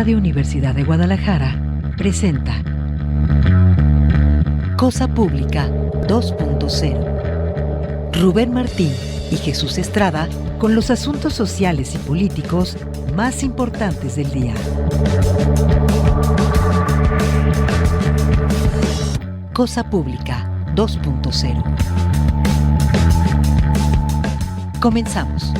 Radio Universidad de Guadalajara presenta Cosa Pública 2.0. Rubén Martín y Jesús Estrada con los asuntos sociales y políticos más importantes del día. Cosa Pública 2.0. Comenzamos.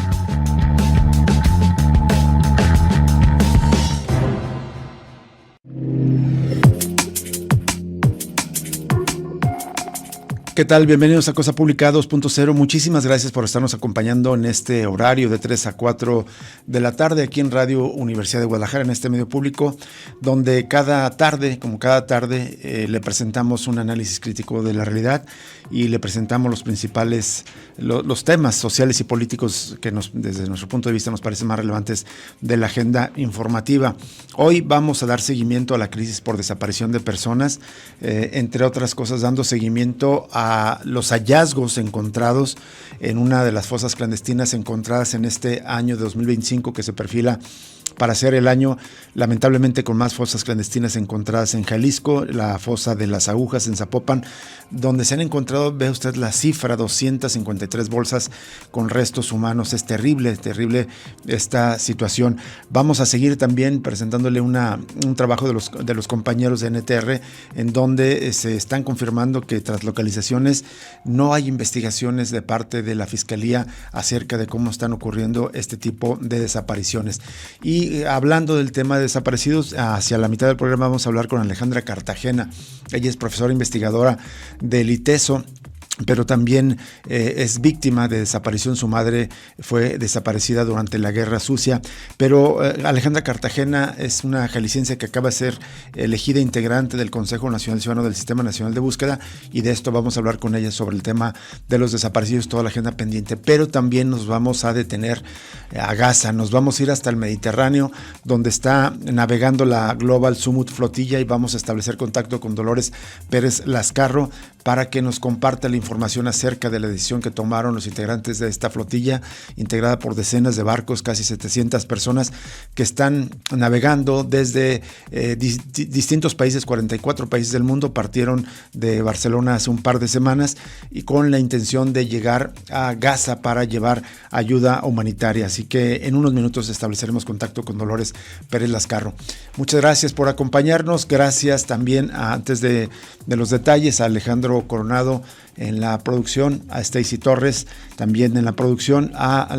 ¿Qué tal? Bienvenidos a Cosa Pública 2.0. Muchísimas gracias por estarnos acompañando en este horario de 3 a 4 de la tarde aquí en Radio Universidad de Guadalajara, en este medio público, donde cada tarde, le presentamos un análisis crítico de la realidad y le presentamos los principales, los temas sociales y políticos que desde nuestro punto de vista nos parecen más relevantes de la agenda informativa. Hoy vamos a dar seguimiento a la crisis por desaparición de personas, entre otras cosas dando seguimiento a los hallazgos encontrados en una de las fosas clandestinas encontradas en este año de 2025 que se perfila para ser el año lamentablemente con más fosas clandestinas encontradas en Jalisco, la fosa de las Agujas en Zapopan, donde se han encontrado, ve usted la cifra, 253 bolsas con restos humanos. Es terrible esta situación. Vamos a seguir también presentándole un trabajo de los compañeros de NTR en donde se están confirmando que tras localizaciones no hay investigaciones de parte de la Fiscalía acerca de cómo están ocurriendo este tipo de desapariciones. Y hablando del tema de desaparecidos, hacia la mitad del programa vamos a hablar con Alejandra Cartagena. Ella es profesora investigadora del ITESO, pero también es víctima de desaparición. Su madre fue desaparecida durante la Guerra Sucia, pero Alejandra Cartagena es una jalisciense que acaba de ser elegida integrante del Consejo Nacional Ciudadano del Sistema Nacional de Búsqueda, y de esto vamos a hablar con ella sobre el tema de los desaparecidos, toda la agenda pendiente. Pero también nos vamos a detener a Gaza, nos vamos a ir hasta el Mediterráneo, donde está navegando la Global Summit Flotilla, y vamos a establecer contacto con Dolores Pérez Lascarro para que nos comparta la información acerca de la decisión que tomaron los integrantes de esta flotilla, integrada por decenas de barcos, casi 700 personas que están navegando desde distintos países, 44 países del mundo. Partieron de Barcelona hace un par de semanas y con la intención de llegar a Gaza para llevar ayuda humanitaria. Así que en unos minutos estableceremos contacto con Dolores Pérez Lascarro. Muchas gracias por acompañarnos. Gracias también, antes de los detalles, a Alejandro Coronado en la producción, a Stacy Torres también en la producción, a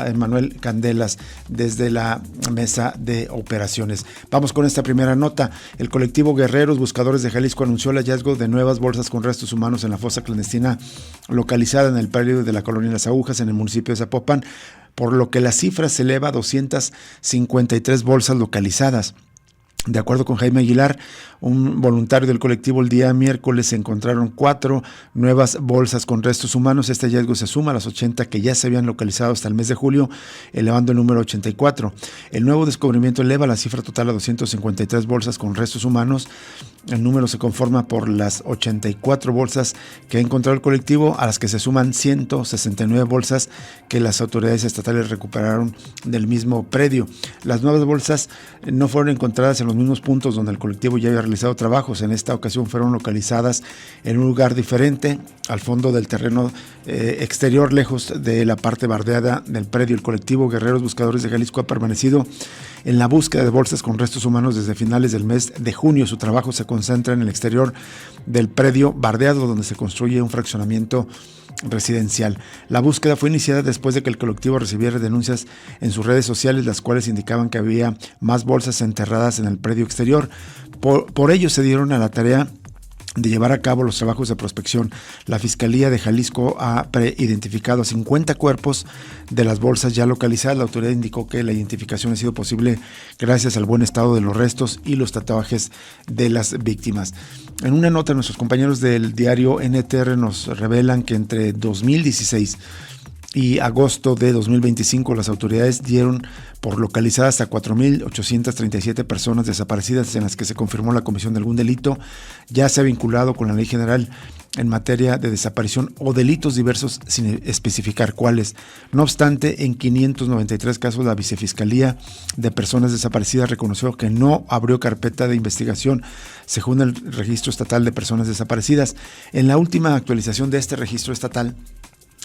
Emanuel Candelas desde la mesa de operaciones. Vamos con esta primera nota. El colectivo Guerreros Buscadores de Jalisco anunció el hallazgo de nuevas bolsas con restos humanos en la fosa clandestina localizada en el predio de la colonia Las Agujas en el municipio de Zapopan, por lo que la cifra se eleva a 253 bolsas localizadas. De acuerdo con Jaime Aguilar, un voluntario del colectivo, el día miércoles se encontraron 4 nuevas bolsas con restos humanos. Este hallazgo se suma a las 80 que ya se habían localizado hasta el mes de julio, elevando el número a 84. El nuevo descubrimiento eleva la cifra total a 253 bolsas con restos humanos. El número se conforma por las 84 bolsas que ha encontrado el colectivo, a las que se suman 169 bolsas que las autoridades estatales recuperaron del mismo predio. Las nuevas bolsas no fueron encontradas en los mismos puntos donde el colectivo ya había realizado trabajos. En esta ocasión fueron localizadas en un lugar diferente, al fondo del terreno exterior, lejos de la parte bardeada del predio. El colectivo Guerreros Buscadores de Jalisco ha permanecido en la búsqueda de bolsas con restos humanos desde finales del mes de junio. Su trabajo se concentra en el exterior del predio bardeado, donde se construye un fraccionamiento residencial. La búsqueda fue iniciada después de que el colectivo recibiera denuncias en sus redes sociales, las cuales indicaban que había más bolsas enterradas en el predio exterior. Por ello se dieron a la tarea de llevar a cabo los trabajos de prospección. La Fiscalía de Jalisco ha preidentificado 50 cuerpos de las bolsas ya localizadas. La autoridad indicó que la identificación ha sido posible gracias al buen estado de los restos y los tatuajes de las víctimas. En una nota, nuestros compañeros del diario NTR nos revelan que entre 2016 y agosto de 2025, las autoridades dieron por localizadas a 4.837 personas desaparecidas en las que se confirmó la comisión de algún delito, ya sea vinculado con la ley general en materia de desaparición o delitos diversos sin especificar cuáles. No obstante, en 593 casos la Vicefiscalía de Personas Desaparecidas reconoció que no abrió carpeta de investigación según el Registro Estatal de Personas Desaparecidas. En la última actualización de este registro estatal,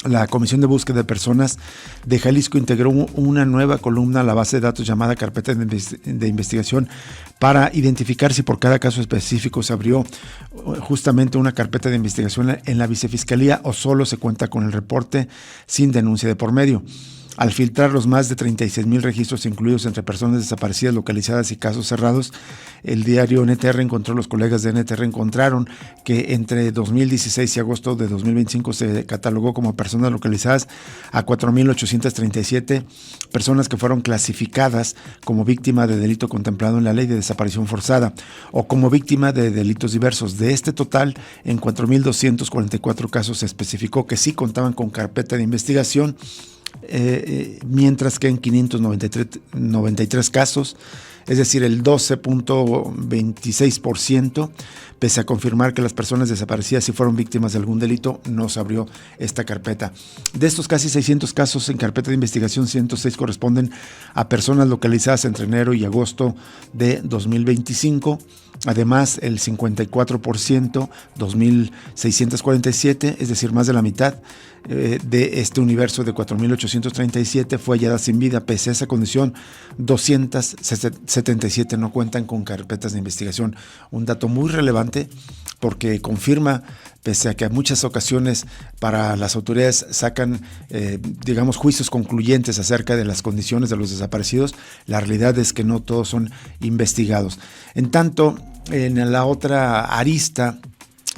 la Comisión de Búsqueda de Personas de Jalisco integró una nueva columna a la base de datos llamada Carpeta de Investigación para identificar si por cada caso específico se abrió justamente una carpeta de investigación en la Vicefiscalía o solo se cuenta con el reporte sin denuncia de por medio. Al filtrar los más de 36,000 registros incluidos entre personas desaparecidas, localizadas y casos cerrados, el diario NTR encontró, los colegas de NTR encontraron que entre 2016 y agosto de 2025 se catalogó como personas localizadas a 4,837 personas que fueron clasificadas como víctima de delito contemplado en la ley de desaparición forzada o como víctima de delitos diversos. De este total, en 4,244 casos se especificó que sí contaban con carpeta de investigación, mientras que en 593 casos, es decir, el 12.26%, pese a confirmar que las personas desaparecidas sí fueron víctimas de algún delito, no se abrió esta carpeta. De estos casi 600 casos en carpeta de investigación, 106 corresponden a personas localizadas entre enero y agosto de 2025. Además, el 54%, 2.647, es decir, más de la mitad de este universo de 4.837 fue hallada sin vida. Pese a esa condición, 277 no cuentan con carpetas de investigación. Un dato muy relevante porque confirma, pese a que en muchas ocasiones para las autoridades sacan, juicios concluyentes acerca de las condiciones de los desaparecidos, la realidad es que no todos son investigados. En tanto, en la otra arista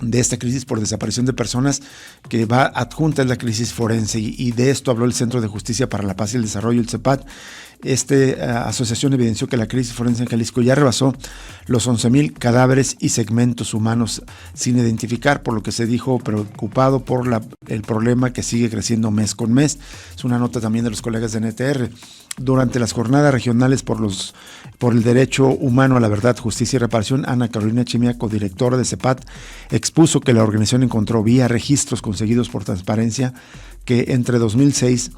de esta crisis por desaparición de personas que va adjunta es la crisis forense, y de esto habló el Centro de Justicia para la Paz y el Desarrollo, el CEPAD. Esta asociación evidenció que la crisis forense en Jalisco ya rebasó los 11,000 cadáveres y segmentos humanos sin identificar, por lo que se dijo preocupado por el problema que sigue creciendo mes con mes. Es una nota también de los colegas de NTR. Durante las jornadas regionales por el derecho humano a la verdad, justicia y reparación, Ana Carolina Chimia, codirectora de CEPAD, expuso que la organización encontró vía registros conseguidos por transparencia que entre 2006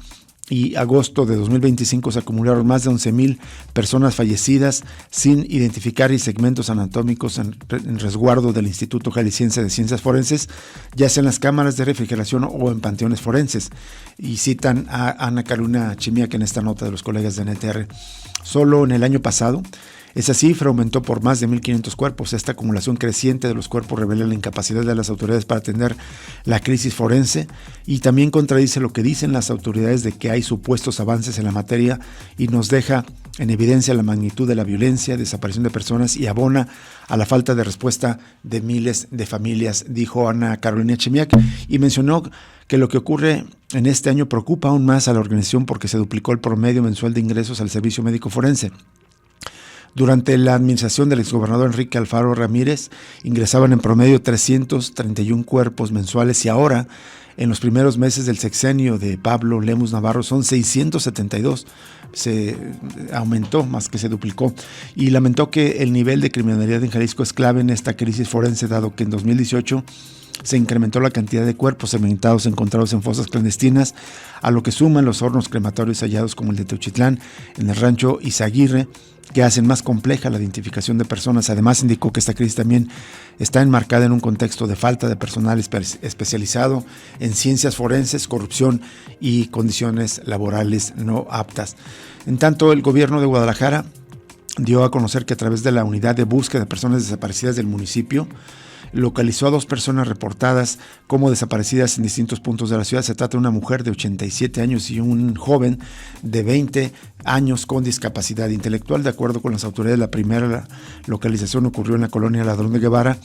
y agosto de 2025 se acumularon más de 11,000 personas fallecidas sin identificar y segmentos anatómicos en resguardo del Instituto Jalisciense de Ciencias Forenses, ya sea en las cámaras de refrigeración o en panteones forenses. Y citan a Ana Carolina Chimiak en esta nota de los colegas de NTR. Solo en el año pasado, esa cifra aumentó por más de 1,500 cuerpos. Esta acumulación creciente de los cuerpos revela la incapacidad de las autoridades para atender la crisis forense y también contradice lo que dicen las autoridades de que hay supuestos avances en la materia y nos deja en evidencia la magnitud de la violencia, desaparición de personas y abona a la falta de respuesta de miles de familias, dijo Ana Carolina Chimiak, y mencionó que lo que ocurre en este año preocupa aún más a la organización porque se duplicó el promedio mensual de ingresos al servicio médico forense. Durante la administración del exgobernador Enrique Alfaro Ramírez, ingresaban en promedio 331 cuerpos mensuales y ahora, en los primeros meses del sexenio de Pablo Lemus Navarro, son 672. Se aumentó, más que se duplicó, y lamentó que el nivel de criminalidad en Jalisco es clave en esta crisis forense, dado que en 2018 se incrementó la cantidad de cuerpos cementados encontrados en fosas clandestinas, a lo que suman los hornos crematorios hallados como el de Teuchitlán, en el rancho Izaguirre, que hacen más compleja la identificación de personas. Además, indicó que esta crisis también está enmarcada en un contexto de falta de personal especializado en ciencias forenses, corrupción y condiciones laborales no aptas. En tanto, el gobierno de Guadalajara dio a conocer que a través de la unidad de búsqueda de personas desaparecidas del municipio, localizó a 2 personas reportadas como desaparecidas en distintos puntos de la ciudad. Se trata de una mujer de 87 años y un joven de 20 años con discapacidad intelectual. De acuerdo con las autoridades, la primera localización ocurrió en la colonia Ladrón de Guevara,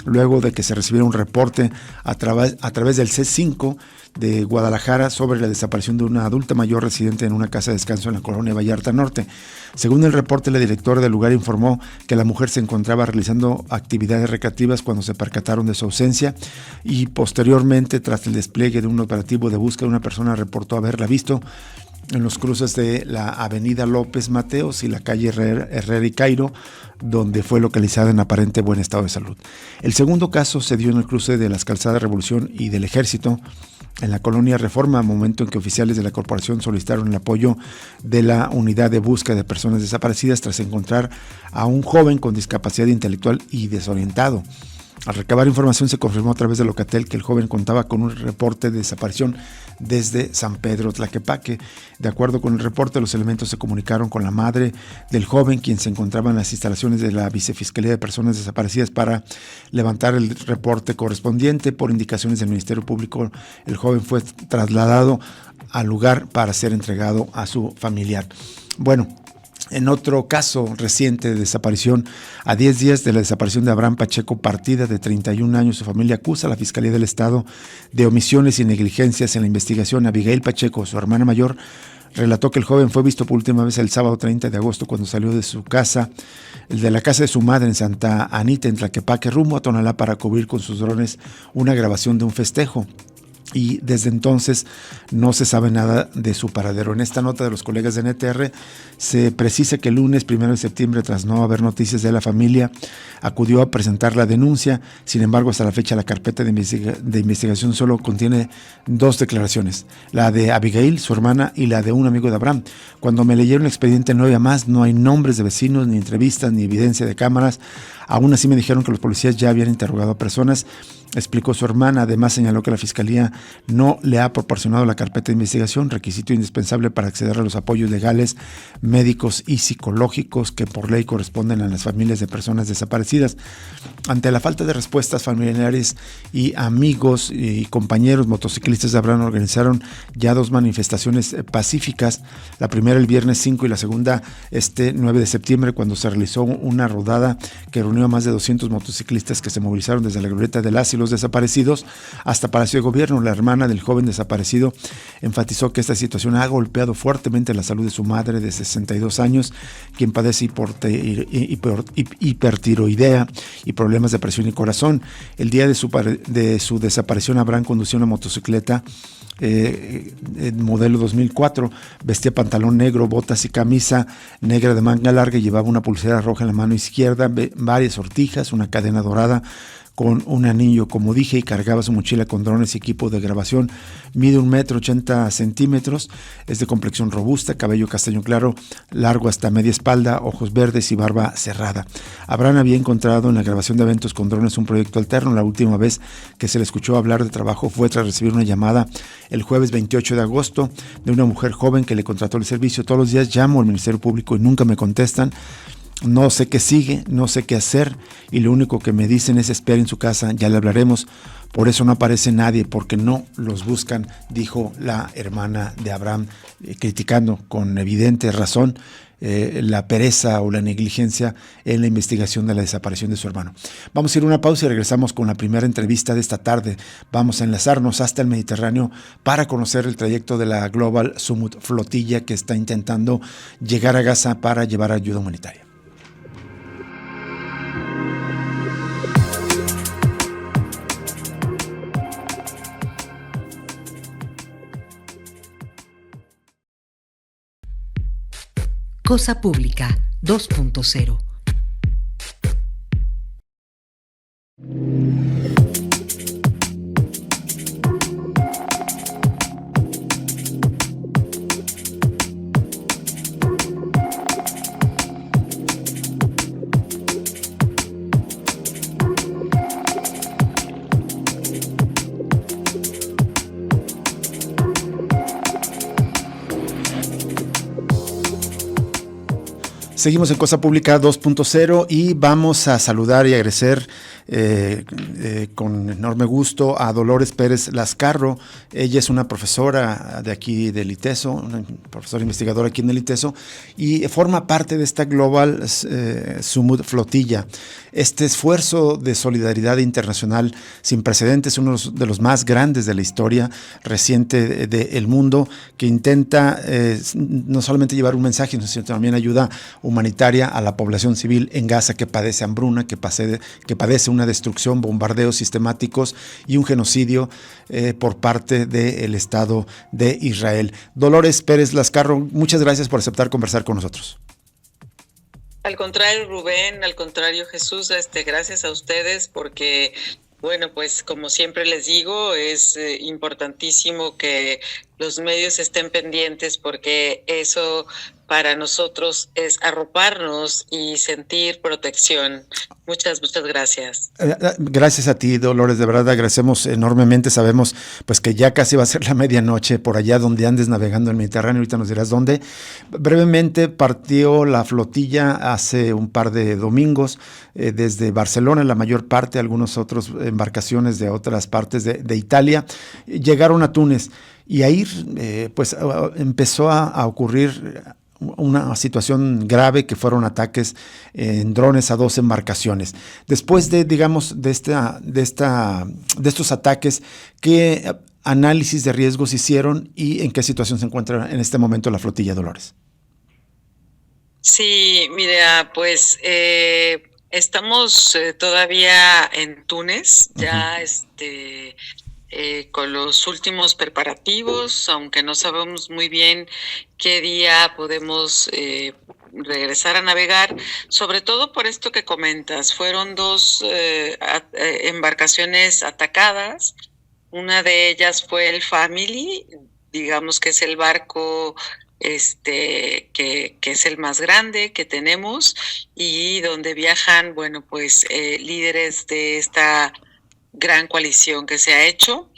luego de que se recibiera un reporte a través del C5 de Guadalajara sobre la desaparición de una adulta mayor residente en una casa de descanso en la colonia Vallarta Norte. Según el reporte, la directora del lugar informó que la mujer se encontraba realizando actividades recreativas cuando se percataron de su ausencia y posteriormente, tras el despliegue de un operativo de búsqueda, una persona reportó haberla visto en los cruces de la avenida López Mateos y la calle Herrera y Cairo, donde fue localizada en aparente buen estado de salud. El segundo caso se dio en el cruce de las calzadas Revolución y del Ejército, en la colonia Reforma, momento en que oficiales de la corporación solicitaron el apoyo de la unidad de búsqueda de personas desaparecidas tras encontrar a un joven con discapacidad intelectual y desorientado. Al recabar información se confirmó a través de Locatel que el joven contaba con un reporte de desaparición desde San Pedro Tlaquepaque. De acuerdo con el reporte, los elementos se comunicaron con la madre del joven, quien se encontraba en las instalaciones de la Vicefiscalía de Personas Desaparecidas para levantar el reporte correspondiente. Por indicaciones del Ministerio Público, el joven fue trasladado al lugar para ser entregado a su familiar. Bueno, en otro caso reciente de desaparición, a 10 días de la desaparición de Abraham Pacheco Partida, de 31 años, su familia acusa a la Fiscalía del Estado de omisiones y negligencias en la investigación. Abigail Pacheco, su hermana mayor, relató que el joven fue visto por última vez el sábado 30 de agosto cuando salió de su casa, de la casa de su madre en Santa Anita, en Tlaquepaque, rumbo a Tonalá para cubrir con sus drones una grabación de un festejo. Y desde entonces no se sabe nada de su paradero. En esta nota de los colegas de NTR se precisa que el lunes 1 de septiembre, tras no haber noticias de la familia, acudió a presentar la denuncia. Sin embargo, hasta la fecha la carpeta de investigación solo contiene 2 declaraciones, la de Abigail, su hermana, y la de un amigo de Abraham. Cuando me leyeron el expediente no había más, no hay nombres de vecinos, ni entrevistas, ni evidencia de cámaras. Aún así me dijeron que los policías ya habían interrogado a personas, explicó su hermana. Además señaló que la Fiscalía no le ha proporcionado la carpeta de investigación, requisito indispensable para acceder a los apoyos legales, médicos y psicológicos que por ley corresponden a las familias de personas desaparecidas. Ante la falta de respuestas, familiares y amigos y compañeros motociclistas de Abraham organizaron ya 2 manifestaciones pacíficas, la primera el viernes 5 y la segunda este 9 de septiembre, cuando se realizó una rodada que reunió a más de 200 motociclistas que se movilizaron desde la glorieta de las y los desaparecidos hasta Palacio de Gobierno. La hermana del joven desaparecido enfatizó que esta situación ha golpeado fuertemente la salud de su madre de 62 años, quien padece hipertiroidea y problemas de presión y corazón. El día de su desaparición, Abraham conducía una motocicleta modelo 2004, vestía pantalón negro, botas y camisa negra de manga larga y llevaba una pulsera roja en la mano izquierda, varias sortijas, una cadena dorada con un anillo, como dije, y cargaba su mochila con drones y equipo de grabación. Mide 1,80 m, es de complexión robusta, cabello castaño claro, largo hasta media espalda, ojos verdes y barba cerrada. Abraham había encontrado en la grabación de eventos con drones un proyecto alterno. La última vez que se le escuchó hablar de trabajo fue tras recibir una llamada el jueves 28 de agosto de una mujer joven que le contrató el servicio. Todos los días llamo al Ministerio Público y nunca me contestan. No sé qué sigue, no sé qué hacer y lo único que me dicen es espera en su casa, ya le hablaremos. Por eso no aparece nadie, porque no los buscan, dijo la hermana de Abraham, criticando con evidente razón la pereza o la negligencia en la investigación de la desaparición de su hermano. Vamos a ir a una pausa y regresamos con la primera entrevista de esta tarde. Vamos a enlazarnos hasta el Mediterráneo para conocer el trayecto de la Global Summit Flotilla que está intentando llegar a Gaza para llevar ayuda humanitaria. Cosa Pública 2.0. Seguimos en Cosa Pública 2.0 y vamos a saludar y agradecer con enorme gusto a Dolores Pérez Lascarro. Ella es una profesora de aquí del ITESO, una profesora investigadora aquí en el ITESO, y forma parte de esta Global Sumud Flotilla. Este esfuerzo de solidaridad internacional sin precedentes, uno de los más grandes de la historia reciente del mundo, que intenta no solamente llevar un mensaje, sino también ayuda humanitaria a la población civil en Gaza, que padece hambruna, que padece una destrucción, bombardeos sistemáticos y un genocidio por parte del Estado de Israel. Dolores Pérez Lascarro, muchas gracias por aceptar conversar con nosotros. Al contrario, Rubén, al contrario, Jesús, gracias a ustedes porque, bueno, pues como siempre les digo, es importantísimo que los medios estén pendientes porque eso para nosotros es arroparnos y sentir protección. Muchas gracias. Gracias a ti, Dolores, de verdad agradecemos enormemente. Sabemos pues que ya casi va a ser la medianoche por allá donde andes navegando en el Mediterráneo, ahorita nos dirás dónde. Brevemente partió la flotilla hace un par de domingos desde Barcelona, la mayor parte, algunos otros embarcaciones de otras partes de Italia, llegaron a Túnez y ahí pues empezó a ocurrir una situación grave que fueron ataques en drones a 2 embarcaciones. Después de, digamos, de estos ataques, ¿qué análisis de riesgos hicieron y en qué situación se encuentra en este momento la flotilla, Dolores? Sí, mira, pues estamos todavía en Túnez, ya con los últimos preparativos, aunque no sabemos muy bien qué día podemos regresar a navegar, sobre todo por esto que comentas. Fueron 2 embarcaciones atacadas. Una de ellas fue el Family, digamos que es el barco que es el más grande que tenemos y donde viajan, bueno, pues líderes de esta gran coalición que se ha hecho.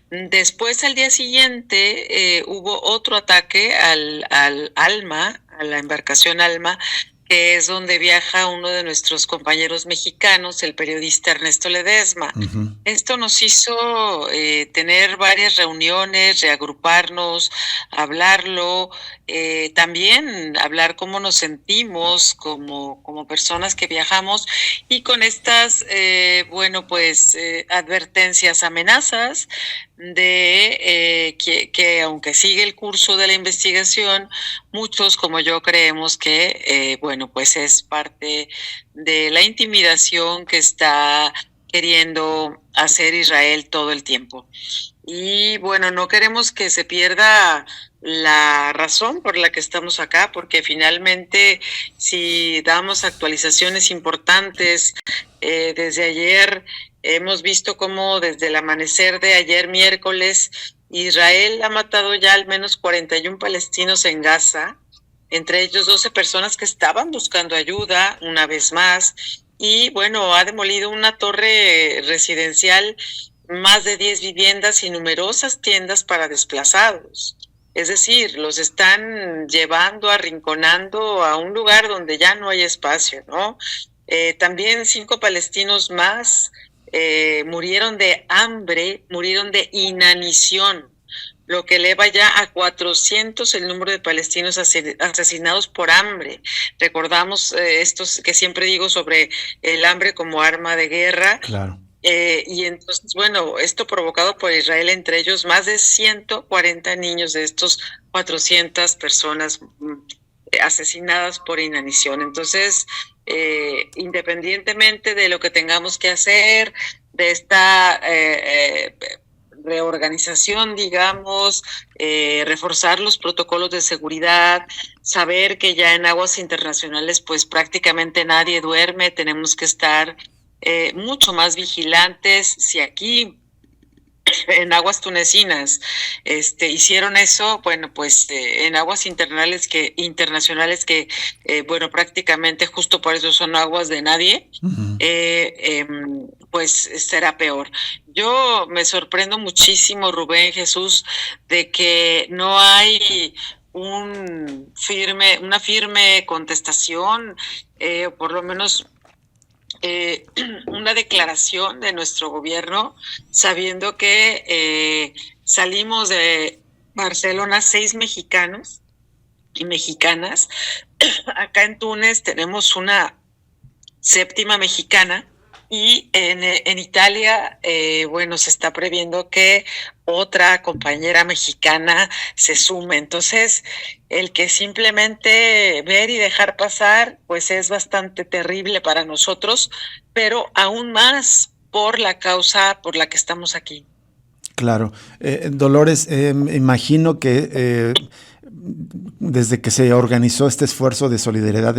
Después, al día siguiente, hubo otro ataque al Alma, a la embarcación Alma, que es donde viaja uno de nuestros compañeros mexicanos, el periodista Ernesto Ledesma. Uh-huh. Esto nos hizo tener varias reuniones, reagruparnos, hablarlo, también hablar cómo nos sentimos como personas que viajamos y con estas, advertencias, amenazas de que aunque sigue el curso de la investigación, muchos como yo creemos que, pues es parte de la intimidación que está queriendo hacer Israel todo el tiempo. Y bueno, no queremos que se pierda la razón por la que estamos acá, porque finalmente si damos actualizaciones importantes, desde ayer hemos visto cómo desde el amanecer de ayer miércoles Israel ha matado ya al menos 41 palestinos en Gaza, entre ellos 12 personas que estaban buscando ayuda una vez más, y bueno, ha demolido una torre residencial, más de 10 viviendas y numerosas tiendas para desplazados. Es decir, los están llevando, arrinconando a un lugar donde ya no hay espacio, ¿no? También 5 palestinos más murieron de hambre, murieron de inanición, lo que eleva ya a 400 el número de palestinos asesinados por hambre. Recordamos esto que siempre digo sobre el hambre como arma de guerra. Claro. Y entonces, bueno, esto provocado por Israel, entre ellos más de 140 niños de estos 400 personas asesinadas por inanición. Entonces, independientemente de lo que tengamos que hacer, de esta reorganización, digamos, reforzar los protocolos de seguridad, saber que ya en aguas internacionales pues prácticamente nadie duerme, tenemos que estar mucho más vigilantes. Si aquí en aguas tunecinas hicieron eso, bueno, pues en aguas internacionales que prácticamente justo por eso son aguas de nadie, uh-huh. Pues será peor. Yo me sorprendo muchísimo, Rubén, Jesús, de que no hay una firme contestación, o por lo menos una declaración de nuestro gobierno, sabiendo que salimos de Barcelona 6 mexicanos y mexicanas. Acá en Túnez tenemos una 7ª mexicana, y en Italia, bueno, se está previendo que otra compañera mexicana se sume. Entonces, el que simplemente ver y dejar pasar, pues es bastante terrible para nosotros, pero aún más por la causa por la que estamos aquí. Claro. Dolores, imagino que desde que se organizó este esfuerzo de solidaridad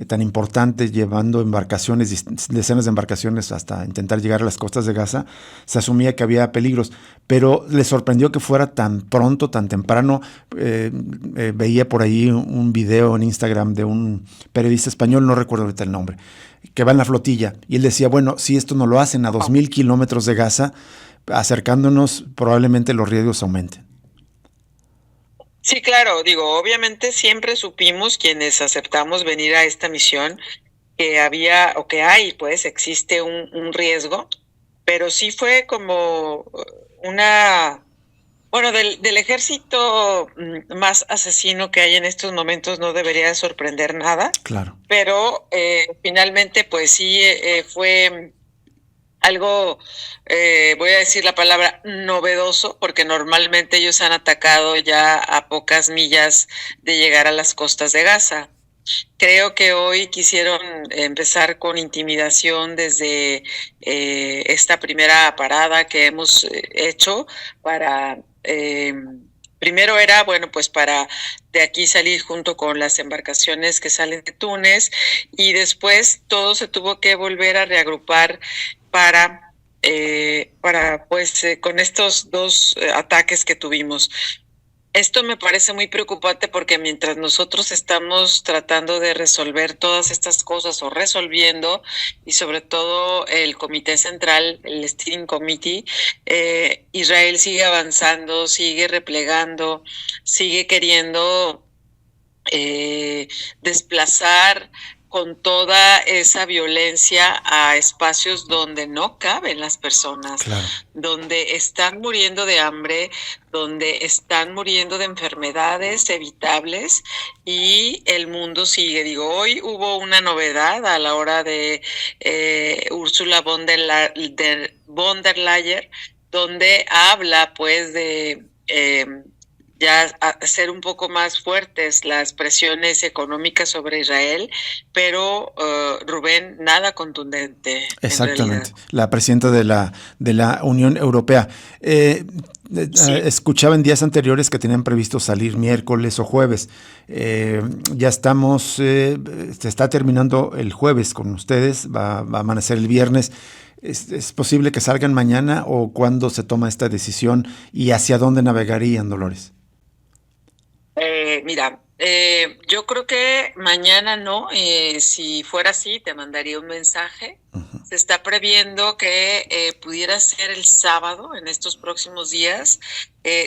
tan importante, llevando embarcaciones, decenas de embarcaciones hasta intentar llegar a las costas de Gaza, se asumía que había peligros, pero le sorprendió que fuera tan pronto, tan temprano. Veía por ahí un video en Instagram de un periodista español, no recuerdo ahorita el nombre, que va en la flotilla, y él decía, bueno, si esto no lo hacen a 2,000 kilómetros de Gaza, acercándonos, probablemente los riesgos aumenten. Sí, claro, digo, obviamente siempre supimos, quienes aceptamos venir a esta misión, que había o que hay, pues existe un riesgo, pero sí fue como bueno, del ejército más asesino que hay en estos momentos no debería sorprender nada. Claro. Pero finalmente, pues sí, fue algo, voy a decir la palabra novedoso, porque normalmente ellos han atacado ya a pocas millas de llegar a las costas de Gaza. Creo que hoy quisieron empezar con intimidación desde esta primera parada que hemos hecho para... primero era, bueno, pues para de aquí salir junto con las embarcaciones que salen de Túnez, y después todo se tuvo que volver a reagrupar para pues con estos 2 ataques que tuvimos. Esto me parece muy preocupante porque mientras nosotros estamos tratando de resolver todas estas cosas o resolviendo, y sobre todo el Comité Central, el Steering Committee, Israel sigue avanzando, sigue replegando, sigue queriendo desplazar con toda esa violencia a espacios donde no caben las personas, Claro. donde están muriendo de hambre, donde están muriendo de enfermedades evitables, y el mundo sigue. Digo, hoy hubo una novedad a la hora de Ursula von der Leyen, donde habla pues de ya hacer un poco más fuertes las presiones económicas sobre Israel, pero Rubén, nada contundente. Exactamente, la presidenta de la Unión Europea. Sí. Escuchaba en días anteriores que tenían previsto salir miércoles o jueves. Ya estamos, se está terminando el jueves con ustedes, va a amanecer el viernes. ¿Es posible que salgan mañana, o cuándo se toma esta decisión y hacia dónde navegarían, Dolores? Mira, yo creo que mañana no. Si fuera así, te mandaría un mensaje. Uh-huh. Se está previendo que pudiera ser el sábado en estos próximos días,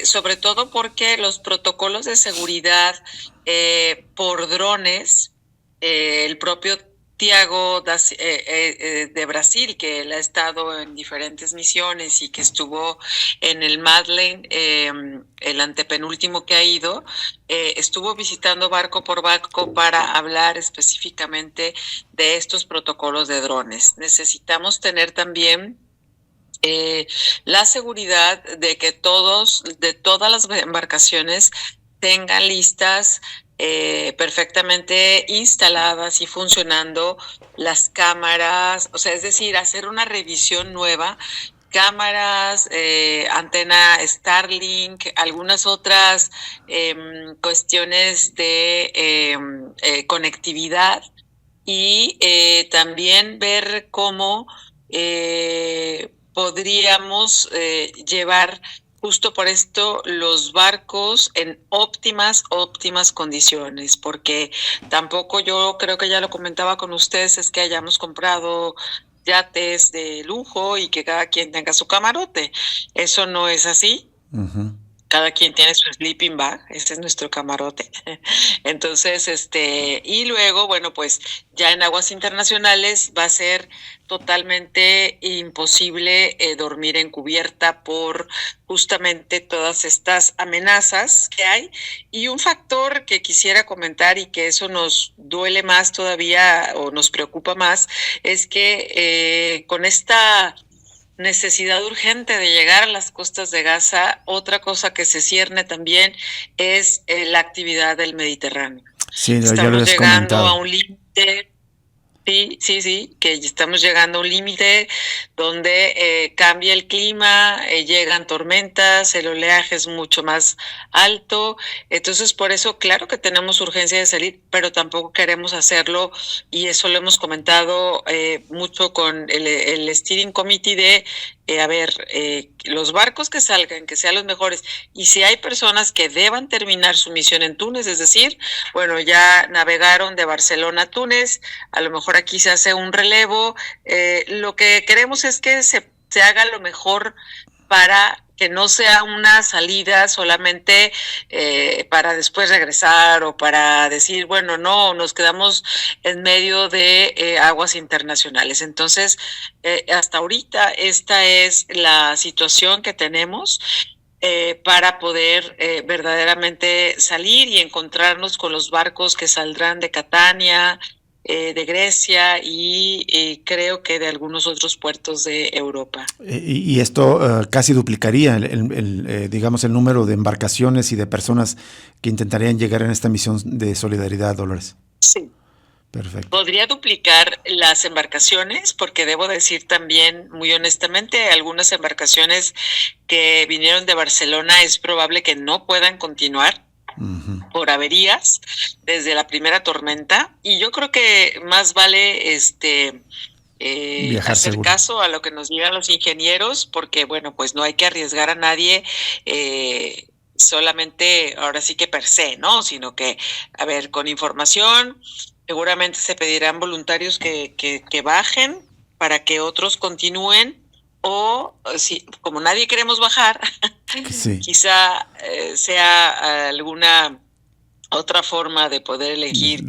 sobre todo porque los protocolos de seguridad por drones, el propio Tiago de Brasil, que él ha estado en diferentes misiones y que estuvo en el Madeleine, el antepenúltimo que ha ido, estuvo visitando barco por barco para hablar específicamente de estos protocolos de drones. Necesitamos tener también la seguridad de que de todas las embarcaciones tengan listas perfectamente instaladas y funcionando las cámaras, o sea, es decir, hacer una revisión nueva, cámaras, antena Starlink, algunas otras cuestiones de conectividad, y también ver cómo podríamos llevar justo por esto los barcos en óptimas condiciones, porque tampoco, yo creo que ya lo comentaba con ustedes, es que hayamos comprado yates de lujo y que cada quien tenga su camarote. Eso no es así. Uh-huh. cada quien tiene su sleeping bag, este es nuestro camarote. Entonces, y luego, bueno, pues ya en aguas internacionales va a ser totalmente imposible dormir en cubierta por justamente todas estas amenazas que hay. Y un factor que quisiera comentar y que eso nos duele más todavía o nos preocupa más es que con esta necesidad urgente de llegar a las costas de Gaza, otra cosa que se cierne también es la actividad del Mediterráneo. Sí, Estamos ya lo habías llegando comentado. a un límite. Sí, que estamos llegando a un límite donde cambia el clima, llegan tormentas, el oleaje es mucho más alto. Entonces, por eso, claro que tenemos urgencia de salir, pero tampoco queremos hacerlo, y eso lo hemos comentado mucho con el Steering Committee de, los barcos que salgan, que sean los mejores, y si hay personas que deban terminar su misión en Túnez, es decir, bueno, ya navegaron de Barcelona a Túnez, a lo mejor aquí se hace un relevo, lo que queremos es que se haga lo mejor para que no sea una salida solamente para después regresar o para decir, bueno, no, nos quedamos en medio de aguas internacionales. Entonces, hasta ahorita esta es la situación que tenemos para poder verdaderamente salir y encontrarnos con los barcos que saldrán de Catania, de Grecia y creo que de algunos otros puertos de Europa. Y esto casi duplicaría digamos, el número de embarcaciones y de personas que intentarían llegar en esta misión de solidaridad, Dolores. Sí. Perfecto. Podría duplicar las embarcaciones, porque debo decir también, muy honestamente, algunas embarcaciones que vinieron de Barcelona es probable que no puedan continuar por averías desde la primera tormenta, y yo creo que más vale hacer caso a lo que nos digan los ingenieros, porque bueno, pues no hay que arriesgar a nadie solamente ahora sí que per se, ¿no? Sino que, a ver, con información seguramente se pedirán voluntarios que bajen para que otros continúen, o si como nadie queremos bajar, sí, quizá sea alguna otra forma de poder elegir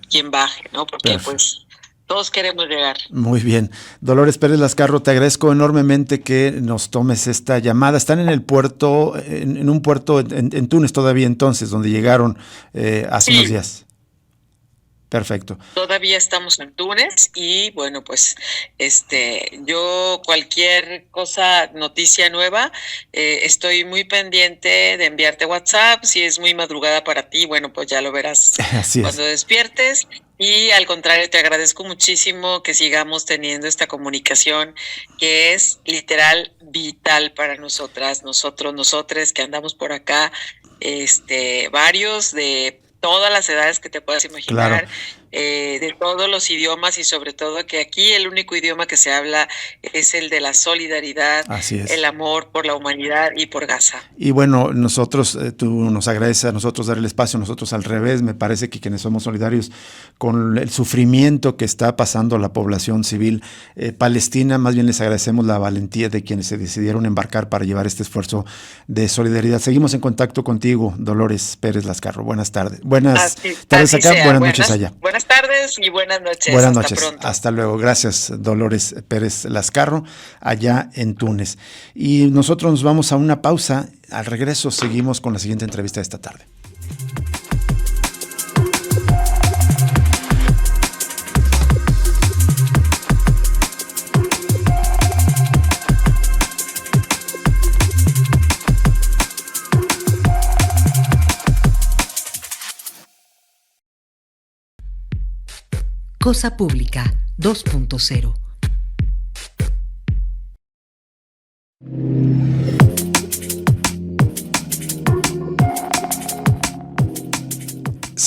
quién baje, ¿no? Porque perfecto, pues todos queremos llegar. Muy bien. Dolores Pérez Lascarro, te agradezco enormemente que nos tomes esta llamada. Están en el puerto, en un puerto en Túnez todavía entonces, donde llegaron hace unos días. Perfecto. Todavía estamos en Túnez y bueno, pues yo cualquier cosa, noticia nueva, estoy muy pendiente de enviarte WhatsApp. Si es muy madrugada para ti, bueno, pues ya lo verás cuando despiertes. Y al contrario, te agradezco muchísimo que sigamos teniendo esta comunicación que es literal vital para nosotras, nosotros que andamos por acá, varios de todas las edades que te puedas imaginar, claro, de todos los idiomas, y sobre todo que aquí el único idioma que se habla es el de la solidaridad, el amor por la humanidad y por Gaza. Y bueno, nosotros, tú nos agradeces a nosotros dar el espacio, nosotros al revés, me parece que quienes somos solidarios con el sufrimiento que está pasando la población civil palestina, más bien les agradecemos la valentía de quienes se decidieron embarcar para llevar este esfuerzo de solidaridad. Seguimos en contacto contigo, Dolores Pérez Lascarro. Buenas tardes. Buenas tardes acá, buenas noches allá. Buenas tardes y buenas noches. Buenas noches. Hasta pronto. Hasta luego. Gracias, Dolores Pérez Lascarro, allá en Túnez. Y nosotros nos vamos a una pausa. Al regreso seguimos con la siguiente entrevista de esta tarde. Cosa Pública 2.0.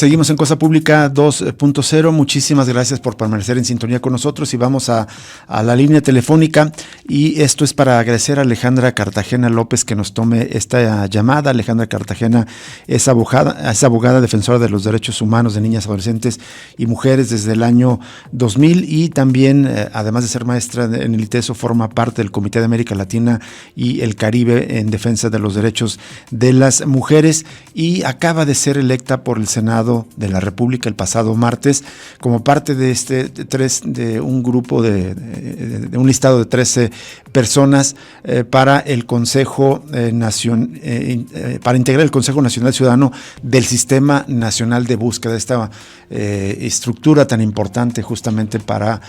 Seguimos en Cosa Pública 2.0. Muchísimas gracias por permanecer en sintonía con nosotros y vamos a la línea telefónica, y esto es para agradecer a Alejandra Cartagena López que nos tome esta llamada. Alejandra Cartagena es abogada defensora de los derechos humanos de niñas, adolescentes y mujeres desde el año 2000, y también, además de ser maestra en el ITESO, forma parte del Comité de América Latina y el Caribe en defensa de los derechos de las mujeres, y acaba de ser electa por el Senado de la República el pasado martes como parte de un grupo de un listado de 13 personas para el Consejo para integrar el Consejo Nacional Ciudadano del Sistema Nacional de Búsqueda, esta estructura tan importante justamente para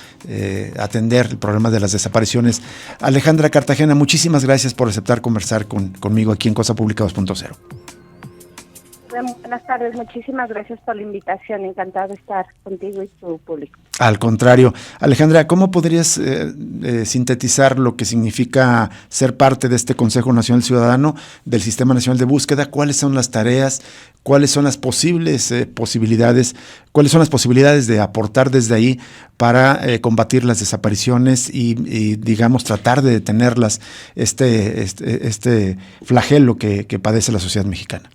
atender el problema de las desapariciones. Alejandra Cartagena, muchísimas gracias por aceptar conversar conmigo aquí en Cosa Pública 2.0. Buenas tardes, muchísimas gracias por la invitación, encantado de estar contigo y tu público. Al contrario. Alejandra, ¿cómo podrías sintetizar lo que significa ser parte de este Consejo Nacional Ciudadano del Sistema Nacional de Búsqueda? ¿Cuáles son las tareas? ¿Cuáles son las posibilidades? ¿Cuáles son las posibilidades de aportar desde ahí para combatir las desapariciones y digamos, tratar de detenerlas, este flagelo que padece la sociedad mexicana?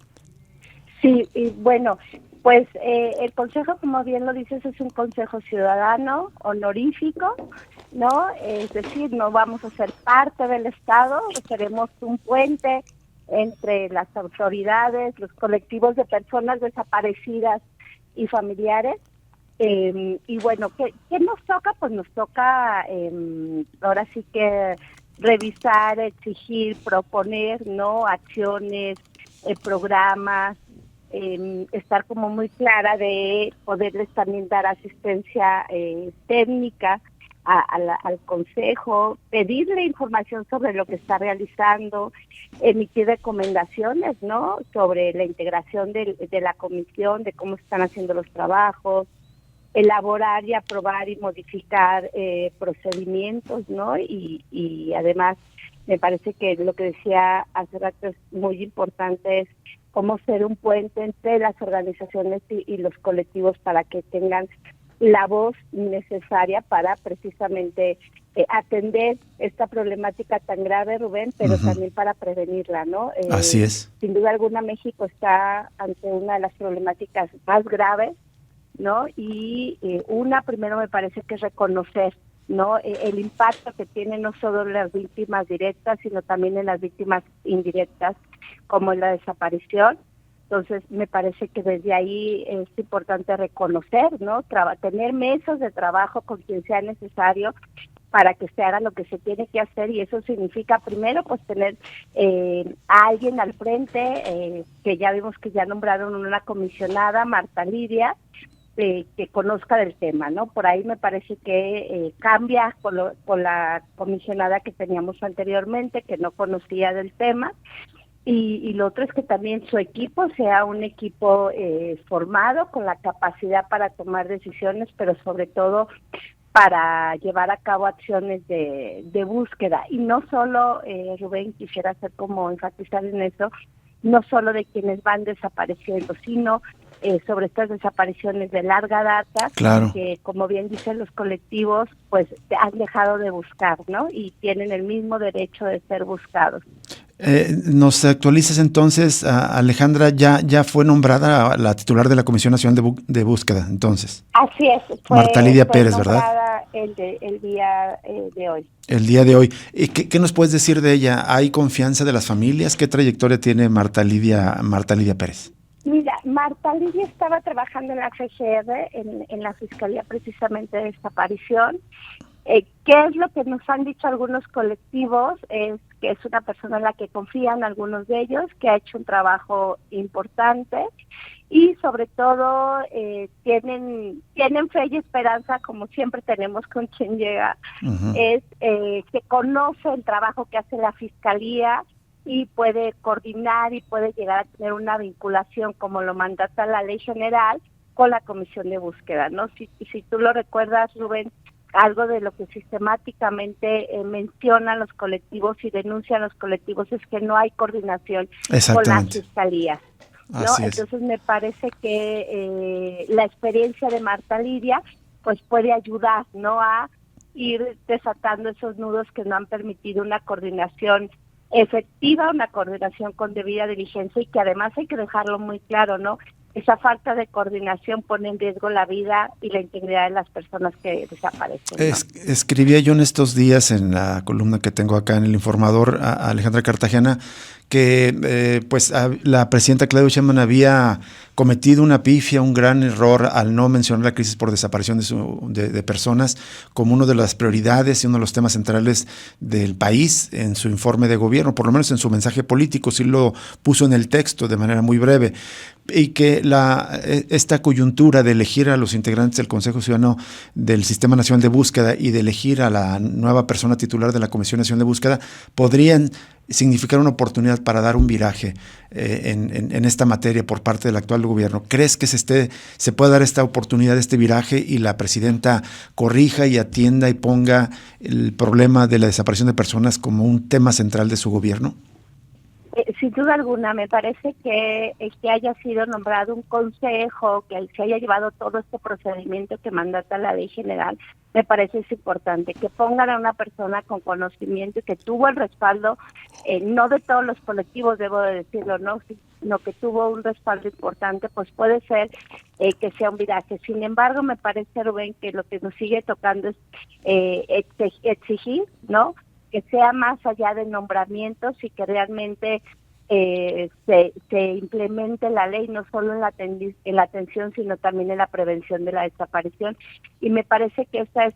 Sí, y bueno, pues el consejo, como bien lo dices, es un consejo ciudadano, honorífico, ¿no? Es decir, no vamos a ser parte del Estado, seremos un puente entre las autoridades, los colectivos de personas desaparecidas y familiares. Y bueno, ¿qué nos toca? Pues nos toca ahora sí que revisar, exigir, proponer, ¿no? Acciones, programas, estar como muy clara de poderles también dar asistencia técnica al consejo, pedirle información sobre lo que está realizando, emitir recomendaciones, ¿no? Sobre la integración de la comisión, de cómo están haciendo los trabajos, elaborar y aprobar y modificar procedimientos, ¿no? Y además me parece que lo que decía hace rato es muy importante, es cómo ser un puente entre las organizaciones y los colectivos para que tengan la voz necesaria para precisamente atender esta problemática tan grave, Rubén, pero también para prevenirla, ¿no? Así es. Sin duda alguna, México está ante una de las problemáticas más graves, ¿no? Y primero me parece que es reconocer, ¿no? El impacto que tiene no solo en las víctimas directas, sino también en las víctimas indirectas, como en la desaparición. Entonces, me parece que desde ahí es importante reconocer, ¿no? Tener mesas de trabajo con quien sea necesario para que se haga lo que se tiene que hacer, y eso significa primero pues tener a alguien al frente, que ya vimos que ya nombraron una comisionada, Marta Lidia, que conozca del tema, ¿no? Por ahí me parece que cambia con la comisionada que teníamos anteriormente, que no conocía del tema, y lo otro es que también su equipo sea un equipo formado, con la capacidad para tomar decisiones, pero sobre todo para llevar a cabo acciones de búsqueda. Y no solo, Rubén, quisiera hacer como enfatizar en eso, no solo de quienes van desapareciendo, sino sobre estas desapariciones de larga data, claro, que como bien dicen los colectivos, pues han dejado de buscar, ¿no? Y tienen el mismo derecho de ser buscados. Nos actualizas entonces, Alejandra, ya fue nombrada la titular de la Comisión Nacional de Búsqueda, entonces. Así es. Marta Lidia Pérez, ¿verdad? El día de hoy. El día de hoy. ¿Qué nos puedes decir de ella? ¿Hay confianza de las familias? ¿Qué trayectoria tiene Marta Lidia Pérez? Mira, Marta Lidia estaba trabajando en la FGR, en la Fiscalía precisamente de Desaparición. ¿Qué es lo que nos han dicho algunos colectivos? Es que es una persona en la que confían algunos de ellos, que ha hecho un trabajo importante y sobre todo tienen fe y esperanza, como siempre tenemos con quien llega, es que conoce el trabajo que hace la Fiscalía y puede coordinar y puede llegar a tener una vinculación, como lo mandata la Ley General, con la Comisión de Búsqueda, ¿no? Si tú lo recuerdas, Rubén, algo de lo que sistemáticamente mencionan los colectivos y denuncian los colectivos es que no hay coordinación con la Fiscalía. ¿no? Así es. Entonces me parece que la experiencia de Marta Lidia pues puede ayudar, ¿no?, a ir desatando esos nudos que no han permitido una coordinación efectiva, una coordinación con debida diligencia, y que además hay que dejarlo muy claro, ¿no? Esa falta de coordinación pone en riesgo la vida y la integridad de las personas que desaparecen, ¿no? Escribía yo en estos días en la columna que tengo acá en El Informador, a Alejandra Cartagena, que la presidenta Claudia Sheinbaum había cometido una pifia, un gran error al no mencionar la crisis por desaparición de personas como una de las prioridades y uno de los temas centrales del país en su informe de gobierno, por lo menos en su mensaje político, sí lo puso en el texto de manera muy breve, y que esta coyuntura de elegir a los integrantes del Consejo Ciudadano del Sistema Nacional de Búsqueda y de elegir a la nueva persona titular de la Comisión Nacional de Búsqueda podrían significar una oportunidad para dar un viraje en esta materia por parte del actual gobierno. ¿Crees que se puede dar esta oportunidad, este viraje, y la presidenta corrija y atienda y ponga el problema de la desaparición de personas como un tema central de su gobierno? Sin duda alguna, me parece que haya sido nombrado un consejo, que se haya llevado todo este procedimiento que mandata la ley general, me parece es importante. Que pongan a una persona con conocimiento y que tuvo el respaldo, no de todos los colectivos, debo de decirlo, ¿no?, sino que tuvo un respaldo importante, pues puede ser que sea un viraje. Sin embargo, me parece, Rubén, que lo que nos sigue tocando es exigir, ¿no?, que sea más allá de nombramientos y que realmente se implemente la ley, no solo en la atención, sino también en la prevención de la desaparición. Y me parece que esta es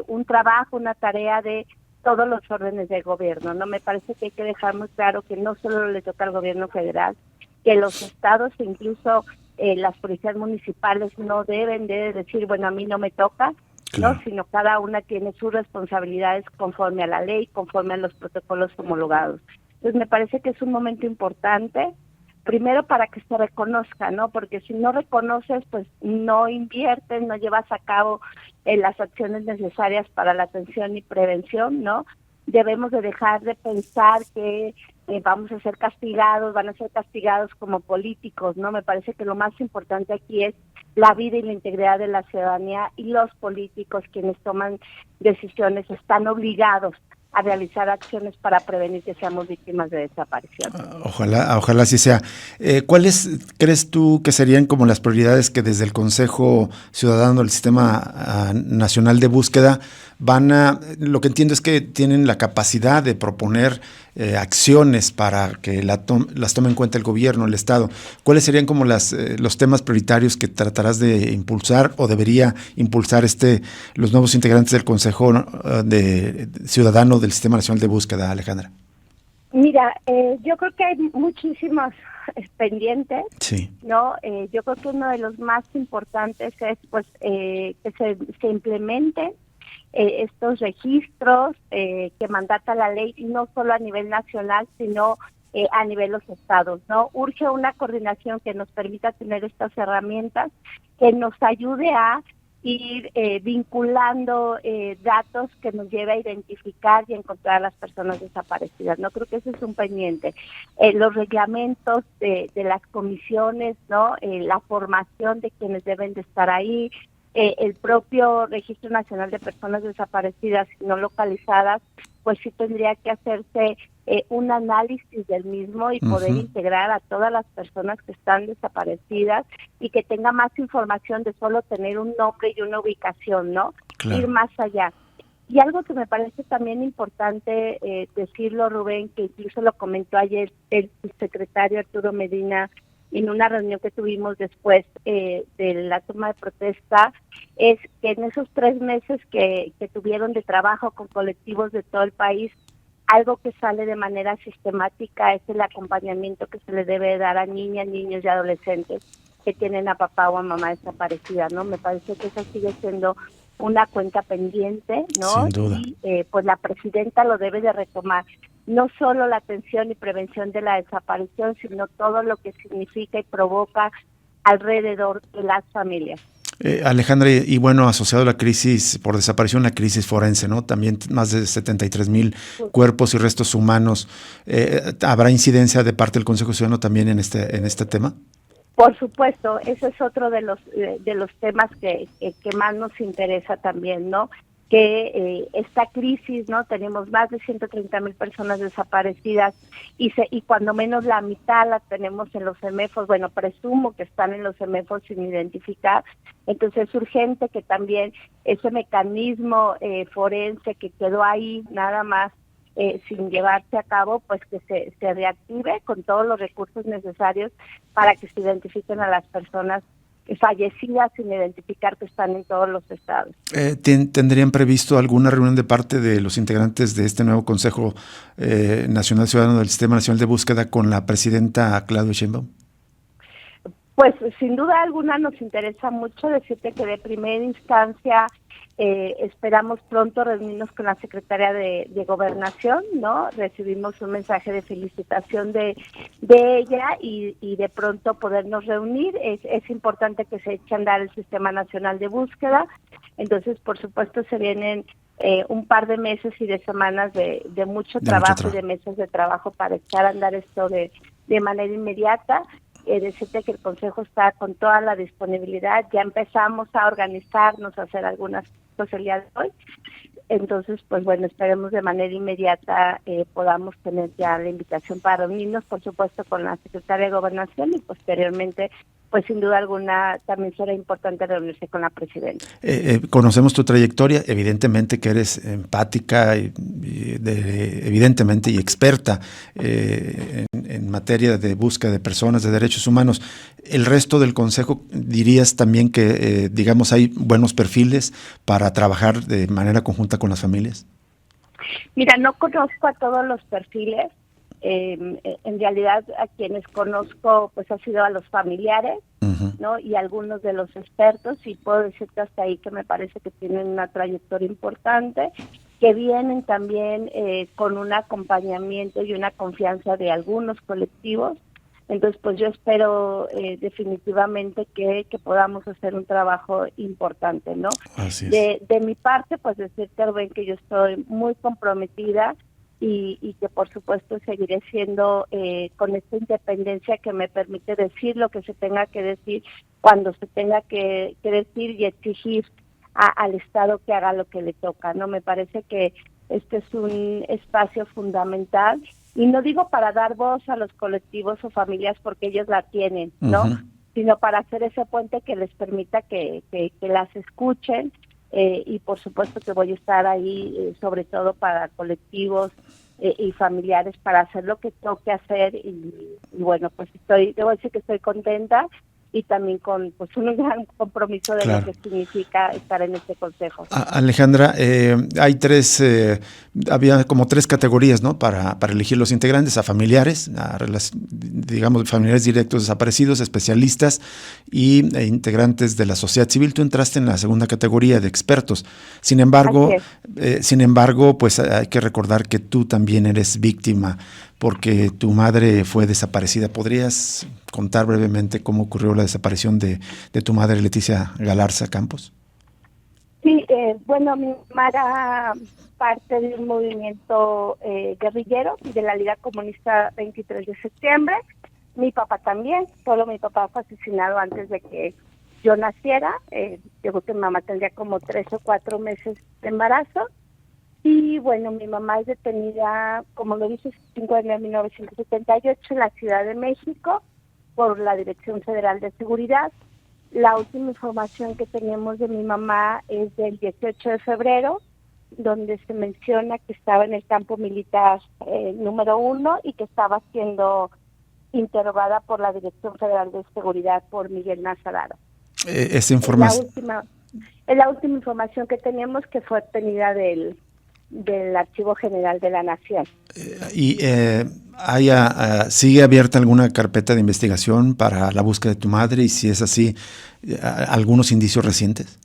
un trabajo, una tarea de todos los órdenes de gobierno, ¿no? Me parece que hay que dejar muy claro que no solo le toca al gobierno federal, que los estados e incluso las policías municipales no deben de decir, bueno, a mí no me toca, claro, ¿no?, sino cada una tiene sus responsabilidades conforme a la ley, conforme a los protocolos homologados. Entonces me parece que es un momento importante, primero para que se reconozca, ¿no?, porque si no reconoces, pues no inviertes, no llevas a cabo las acciones necesarias para la atención y prevención, ¿no? Debemos de dejar de pensar que vamos a ser castigados, van a ser castigados como políticos, ¿no? Me parece que lo más importante aquí es la vida y la integridad de la ciudadanía, y los políticos, quienes toman decisiones, están obligados a realizar acciones para prevenir que seamos víctimas de desaparición. Ojalá así sea. ¿Cuáles crees tú que serían como las prioridades que desde el Consejo Ciudadano del Sistema Nacional de Búsqueda lo que entiendo es que tienen la capacidad de proponer acciones para que las tome en cuenta el gobierno, el Estado? ¿Cuáles serían como los temas prioritarios que tratarás de impulsar o debería impulsar los nuevos integrantes del Consejo de Ciudadano del Sistema Nacional de Búsqueda, Alejandra? Mira, yo creo que hay muchísimos pendientes, sí, ¿no? Yo creo que uno de los más importantes es pues que se implementen estos registros que mandata la ley, no solo a nivel nacional, sino a nivel de los estados, ¿no? Urge una coordinación que nos permita tener estas herramientas, que nos ayude a ir vinculando datos que nos lleve a identificar y encontrar a las personas desaparecidas, ¿no? Creo que ese es un pendiente. Los reglamentos de las comisiones, ¿no? La formación de quienes deben de estar ahí, el propio Registro Nacional de Personas Desaparecidas y No Localizadas, pues sí tendría que hacerse un análisis del mismo y poder integrar a todas las personas que están desaparecidas y que tenga más información de solo tener un nombre y una ubicación, ¿no? Claro. Ir más allá. Y algo que me parece también importante decirlo, Rubén, que incluso lo comentó ayer el secretario Arturo Medina en una reunión que tuvimos después de la toma de protesta, es que en esos 3 meses que tuvieron de trabajo con colectivos de todo el país, algo que sale de manera sistemática es el acompañamiento que se le debe dar a niñas, niños y adolescentes que tienen a papá o a mamá desaparecida, ¿no? Me parece que eso sigue siendo una cuenta pendiente, ¿no? Sin duda. Y pues la presidenta lo debe de retomar. No solo la atención y prevención de la desaparición, sino todo lo que significa y provoca alrededor de las familias. Alejandra, y bueno, asociado a la crisis por desaparición, la crisis forense, ¿no? También más de 73,000 cuerpos y restos humanos. ¿Habrá incidencia de parte del Consejo Ciudadano también en este tema? Por supuesto, ese es otro de los temas que más nos interesa también, ¿no? Que esta crisis, ¿no? Tenemos más de 130,000 personas desaparecidas y cuando menos la mitad las tenemos en los CEMEFOS. Bueno, presumo que están en los CEMEFOS sin identificar. Entonces es urgente que también ese mecanismo forense que quedó ahí nada más sin llevarse a cabo, pues que se reactive con todos los recursos necesarios para que se identifiquen a las personas fallecidas sin identificar que están en todos los estados. ¿Tendrían previsto alguna reunión de parte de los integrantes de este nuevo Consejo Nacional Ciudadano del Sistema Nacional de Búsqueda con la presidenta Claudia Sheinbaum? Pues sin duda alguna nos interesa mucho decirte que de primera instancia esperamos pronto reunirnos con la Secretaría de Gobernación, ¿no? Recibimos un mensaje de felicitación de ella y de pronto podernos reunir. Es importante que se eche a andar el Sistema Nacional de Búsqueda. Entonces, por supuesto, se vienen un par de meses y de semanas de mucho trabajo y de meses de trabajo para echar a andar esto de manera inmediata. Decirte que el Consejo está con toda la disponibilidad, ya empezamos a organizarnos, a hacer algunas cosas el día de hoy, entonces pues bueno, esperemos de manera inmediata podamos tener ya la invitación para reunirnos, por supuesto con la Secretaria de Gobernación y posteriormente pues sin duda alguna también será importante reunirse con la presidenta. Conocemos tu trayectoria, evidentemente que eres empática evidentemente y experta en materia de búsqueda de personas, de derechos humanos. El resto del Consejo, dirías también que, digamos, hay buenos perfiles para trabajar de manera conjunta con las familias. Mira, no conozco a todos los perfiles. En realidad a quienes conozco pues ha sido a los familiares, ¿no? Y algunos de los expertos, y puedo decirte hasta ahí que me parece que tienen una trayectoria importante, que vienen también con un acompañamiento y una confianza de algunos colectivos. Entonces pues yo espero definitivamente que podamos hacer un trabajo importante, ¿no? Así es. De mi parte pues decirte, Rubén, que yo estoy muy comprometida y que por supuesto seguiré siendo con esta independencia que me permite decir lo que se tenga que decir cuando se tenga que decir y exigir al Estado que haga lo que le toca, ¿no? Me parece que este es un espacio fundamental y no digo para dar voz a los colectivos o familias porque ellos la tienen, ¿no? Sino para hacer ese puente que les permita que las escuchen. Y por supuesto que voy a estar ahí sobre todo para colectivos y familiares para hacer lo que toque hacer y bueno, pues debo decir que estoy contenta y también con pues un gran compromiso de lo que significa estar en este consejo. Alejandra, hay había como tres categorías, ¿no? Para elegir los integrantes: a familiares, digamos familiares directos desaparecidos, especialistas y integrantes de la sociedad civil. Tú entraste en la segunda categoría de expertos. Sin embargo, pues hay que recordar que tú también eres víctima porque tu madre fue desaparecida. ¿Podrías contar brevemente cómo ocurrió la desaparición de tu madre, Leticia Galarza Campos? Sí, bueno, mi mamá era parte de un movimiento guerrillero de la Liga Comunista 23 de septiembre. Mi papá también, solo mi papá fue asesinado antes de que yo naciera. Yo creo que mi mamá tendría como 3 o 4 meses de embarazo. Y bueno, mi mamá es detenida, como lo dice, el 5 de enero de 1978 en la Ciudad de México por la Dirección Federal de Seguridad. La última información que tenemos de mi mamá es del 18 de febrero, donde se menciona que estaba en el campo militar número 1 y que estaba siendo interrogada por la Dirección Federal de Seguridad por Miguel Nazararo. Esa información. Es la última información que tenemos, que fue obtenida del Archivo General de la Nación. ¿Sigue abierta alguna carpeta de investigación para la búsqueda de tu madre? Y si es así, ¿algunos indicios recientes?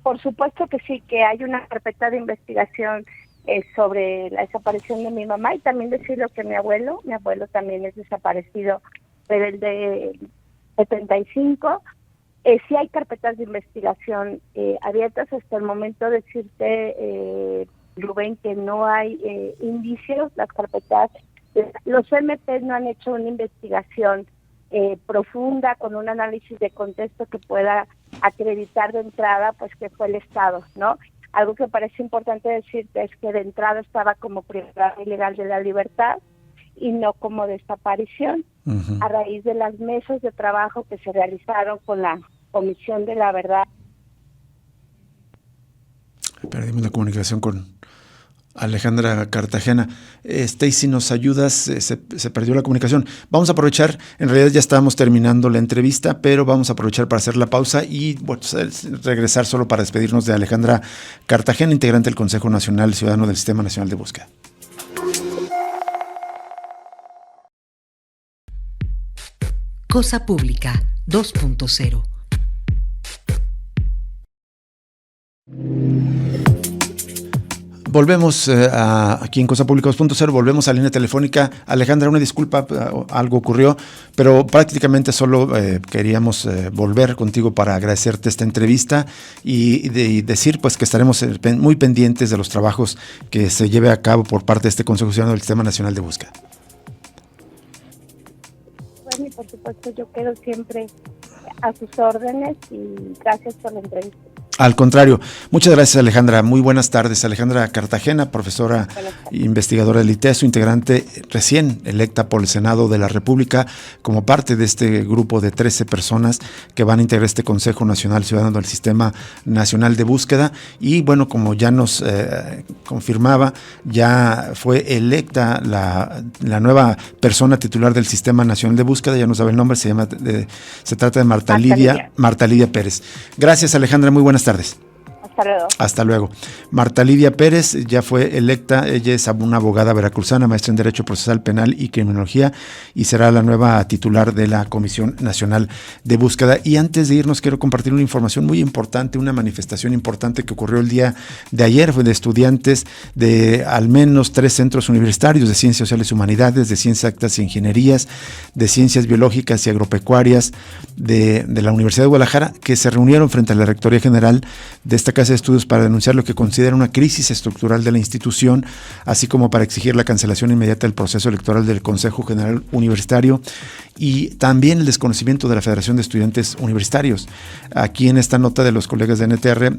Por supuesto que sí, que hay una carpeta de investigación sobre la desaparición de mi mamá, y también decirlo que mi abuelo también es desaparecido, pero el de 75, Sí hay carpetas de investigación abiertas. Hasta el momento decirte, Rubén, que no hay indicios. Las carpetas, los MPs no han hecho una investigación profunda con un análisis de contexto que pueda acreditar de entrada pues que fue el Estado, ¿no? Algo que parece importante decirte es que de entrada estaba como privado ilegal de la libertad y no como desaparición. Uh-huh. A raíz de las mesas de trabajo que se realizaron con la Comisión de la Verdad. Perdimos la comunicación con Alejandra Cartagena. Stacy, ¿nos ayudas? Se perdió la comunicación. Vamos a aprovechar, en realidad ya estábamos terminando la entrevista, pero vamos a aprovechar para hacer la pausa y bueno, regresar solo para despedirnos de Alejandra Cartagena, integrante del Consejo Nacional Ciudadano del Sistema Nacional de Búsqueda. Cosa Pública 2.0. Volvemos aquí en Cosa Pública 2.0, volvemos a la línea telefónica. Alejandra, una disculpa, algo ocurrió, pero prácticamente solo queríamos volver contigo para agradecerte esta entrevista y decir pues que estaremos muy pendientes de los trabajos que se lleve a cabo por parte de este Consejo Ciudadano del Sistema Nacional de Búsqueda. Bueno, y por supuesto yo quedo siempre a sus órdenes y gracias por la entrevista. Al contrario, muchas gracias, Alejandra. Muy buenas tardes. Alejandra Cartagena, profesora investigadora del ITESO, integrante recién electa por el Senado de la República como parte de este grupo de 13 personas que van a integrar este Consejo Nacional Ciudadano del Sistema Nacional de Búsqueda. Y bueno, como ya nos confirmaba, ya fue electa la nueva persona titular del Sistema Nacional de Búsqueda, ya no sabe el nombre, se trata de Marta Lidia Pérez. Gracias, Alejandra, muy buenas tardes. Hasta luego. Hasta luego. Marta Lidia Pérez ya fue electa. Ella es una abogada veracruzana, maestra en Derecho Procesal Penal y Criminología y será la nueva titular de la Comisión Nacional de Búsqueda. Y antes de irnos quiero compartir una información muy importante, una manifestación importante que ocurrió el día de ayer. Fue de estudiantes de al menos 3 centros universitarios de Ciencias Sociales y Humanidades, de Ciencias Exactas y Ingenierías, de Ciencias Biológicas y Agropecuarias de la Universidad de Guadalajara, que se reunieron frente a la Rectoría General de esta Casa de Estudios para denunciar lo que consideran una crisis estructural de la institución, así como para exigir la cancelación inmediata del proceso electoral del Consejo General Universitario y también el desconocimiento de la Federación de Estudiantes Universitarios. Aquí en esta nota de los colegas de NTR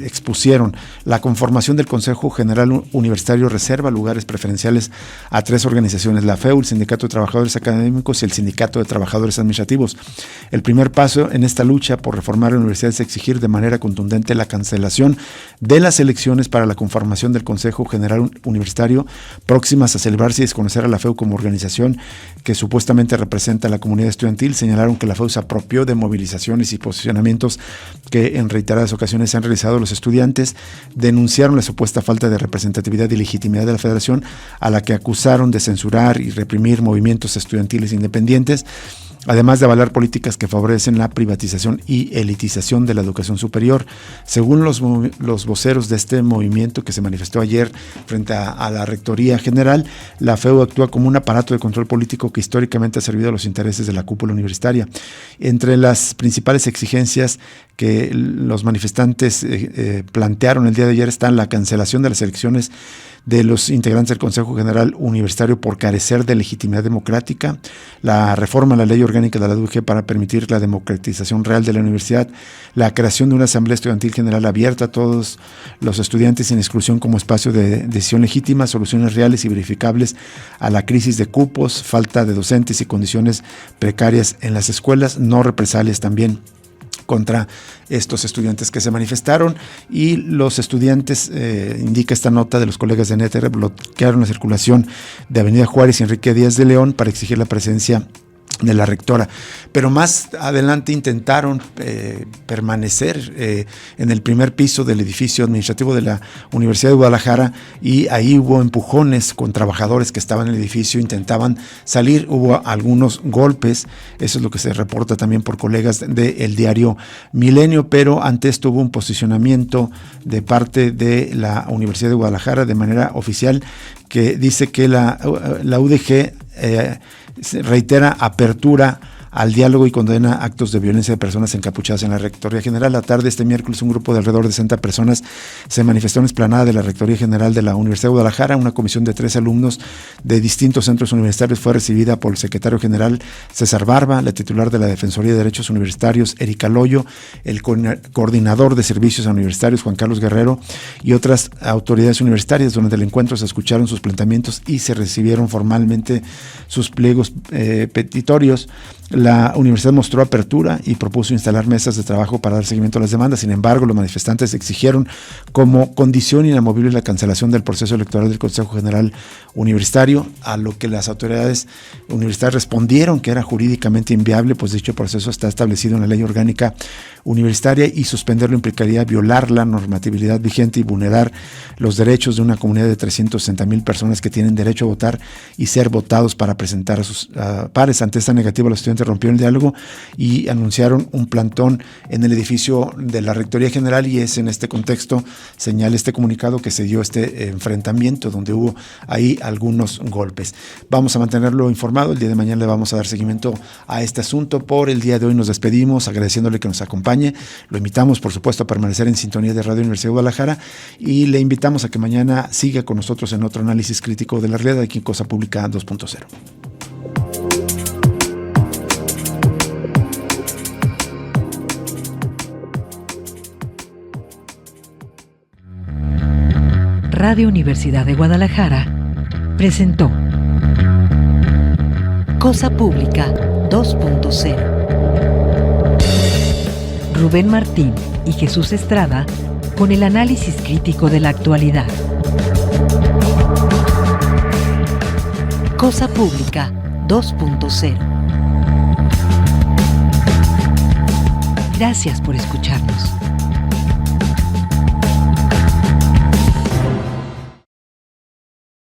expusieron la conformación del Consejo General Universitario reserva lugares preferenciales a 3 organizaciones, la FEU, el Sindicato de Trabajadores Académicos y el Sindicato de Trabajadores Administrativos. El primer paso en esta lucha por reformar la universidad es exigir de manera contundente la cancelación de las elecciones para la conformación del Consejo General Universitario próximas a celebrarse y desconocer a la FEU como organización que supuestamente representa a la comunidad estudiantil. Señalaron que la FEU se apropió de movilizaciones y posicionamientos que en reiteradas ocasiones se han realizado los estudiantes. Denunciaron la supuesta falta de representatividad y legitimidad de la federación, a la que acusaron de censurar y reprimir movimientos estudiantiles independientes, además de avalar políticas que favorecen la privatización y elitización de la educación superior. Según los voceros de este movimiento que se manifestó ayer frente a la Rectoría General, la FEU actúa como un aparato de control político que históricamente ha servido a los intereses de la cúpula universitaria. Entre las principales exigencias que los manifestantes plantearon el día de ayer están la cancelación de las elecciones de los integrantes del Consejo General Universitario por carecer de legitimidad democrática, la reforma a la ley orgánica de la UG para permitir la democratización real de la universidad, la creación de una asamblea estudiantil general abierta a todos los estudiantes sin exclusión como espacio de decisión legítima, soluciones reales y verificables a la crisis de cupos, falta de docentes y condiciones precarias en las escuelas, no represalias también contra estos estudiantes que se manifestaron. Y los estudiantes, indica esta nota de los colegas de NTR, bloquearon la circulación de Avenida Juárez y Enrique Díaz de León para exigir la presencia de la rectora, pero más adelante intentaron permanecer en el primer piso del edificio administrativo de la Universidad de Guadalajara y ahí hubo empujones con trabajadores que estaban en el edificio, intentaban salir, hubo algunos golpes, eso es lo que se reporta también por colegas del diario Milenio, pero ante esto hubo un posicionamiento de parte de la Universidad de Guadalajara de manera oficial que dice que la UDG reitera apertura al diálogo y condena actos de violencia de personas encapuchadas en la Rectoría General. La tarde este miércoles un grupo de alrededor de 60 personas se manifestó en la explanada de la Rectoría General de la Universidad de Guadalajara. Una comisión de 13 alumnos de distintos centros universitarios fue recibida por el secretario general César Barba, la titular de la Defensoría de Derechos Universitarios Erika Loyo, el coordinador de servicios universitarios Juan Carlos Guerrero y otras autoridades universitarias. Durante el encuentro se escucharon sus planteamientos y se recibieron formalmente sus pliegos petitorios. La universidad mostró apertura y propuso instalar mesas de trabajo para dar seguimiento a las demandas. Sin embargo, los manifestantes exigieron como condición inamovible la cancelación del proceso electoral del Consejo General Universitario, a lo que las autoridades universitarias respondieron que era jurídicamente inviable, pues dicho proceso está establecido en la ley orgánica universitaria y suspenderlo implicaría violar la normatividad vigente y vulnerar los derechos de una comunidad de 360,000 personas que tienen derecho a votar y ser votados para presentar a sus pares. Ante esta negativa, los estudiantes rompieron el diálogo y anunciaron un plantón en el edificio de la Rectoría General, y es en este contexto, señala este comunicado, que se dio este enfrentamiento donde hubo ahí algunos golpes. Vamos a mantenerlo informado. El día de mañana le vamos a dar seguimiento a este asunto. Por el día de hoy nos despedimos agradeciéndole que nos acompañe. Lo invitamos, por supuesto, a permanecer en sintonía de Radio Universidad de Guadalajara y le invitamos a que mañana siga con nosotros en otro análisis crítico de la realidad aquí en Cosa Pública 2.0. Radio Universidad de Guadalajara presentó Cosa Pública 2.0. Rubén Martín y Jesús Estrada con el análisis crítico de la actualidad. Cosa Pública 2.0. Gracias por escucharnos.